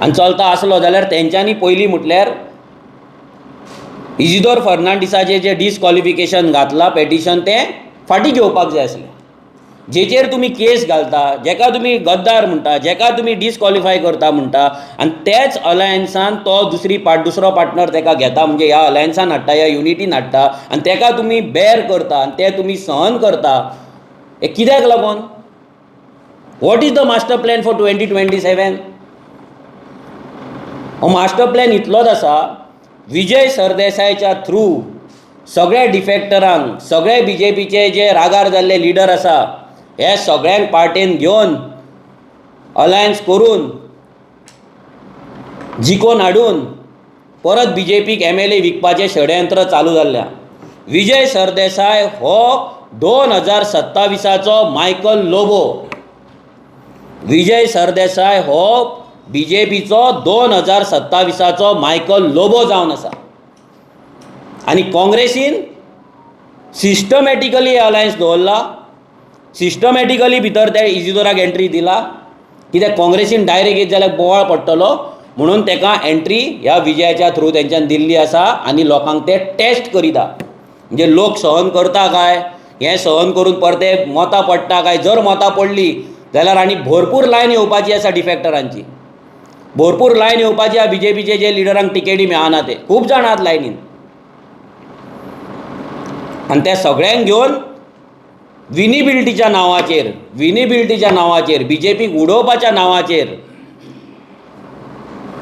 आनी चलता आसलो जाल्यार तेंच्यांनी पयलीं म्हटल्यार इजिदोर फर्नांडिसाचें जें डिस्क्वॉलिफिकेशन घातलां पेटिशन तें फाटीं घेवपाक जाय आसलें. जेचेर तुमी केस घालता, जेका तुमी गद्दार म्हणटा, जेका तुमी डिस्क्वॉलिफाय करता म्हणटा, आनी तेच अलायन्सान तो दुसरो पार्टनर तेका घेता, म्हणजे ह्या अलायन्सान हाडटा, ह्या युनिटीन हाडटा, आनी तेका तुमी बेर करता आनी ते तुमी सहन करता. हे कित्याक लागून? What is the master plan for 2027? हो मास्टर प्लॅन इतलोच आसा, विजय सरदेसायच्या थ्रू सगळ्या डिफेक्टरांक, सगळे BJPचे जे रागार जाल्ले लिडर आसा, हे सगळ्यांक पार्टेन घेवन अलायन्स करून जिखोवन हाडून परत BJPक MLA विकपाचें षडयंत्र चालू जाल्ल्या. विजय सरदेसाय हो 2027चो मायकल लोबो. विजय सरदेसाय हो BJPचो 2027चो मायकल लोबो जावन आसा. आनी काँग्रेसीन सिस्टमॅटिकली अलायन्स दवरला, सिस्टमॅटिकली भितर त्या इजिदोराक एंट्री दिला. कित्याक काँग्रेसीन डायरेक्ट येत जाल्यार बोवाळ पडटलो म्हणून तेका एंट्री ह्या विजयाच्या थ्रू तेंच्यान दिल्ली आसा. आनी लोकांक ते टेस्ट करिता, म्हणजे लोक सहन करता काय, हें सहन करून परते मतां पडटा काय. जर मतां पडली जाल्यार आनी भरपूर लायन येवपाची आसा डिफेक्टरांची, भरपूर लायन येवपाची आसा. BJPचे जे लिडरांक टिकेटी मेळना ते खूब जाण आहात लायनीन, आनी त्या सगळ्यांक घेवन विनिबिलिटीच्या नांवाचेर BJPक उडोवपाच्या नांवाचेर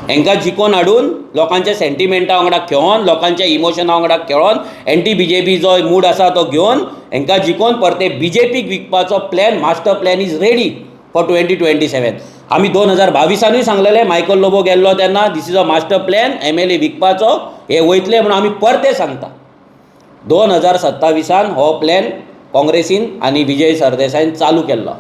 हांकां जिखोवन हाडून लोकांच्या सेंटिमेंटा वांगडा खेळोन, लोकांच्या इमोशना वांगडा खेळोन, एंटी BJP जो मूड आसा तो घेवन हांकां जिखोवन परते BJPक विकपाचो plan, master plan is ready for 2027. आमी 2022 सांगलेलें मायकल लोबो गेल्लो तेन्ना, this is a master plan MLA विकपाचो, हे वयतले म्हणून आमी परते सांगता. 2027 हो प्लॅन काँग्रेसीन आनी विजय सरदेसायन चालू केल्लो.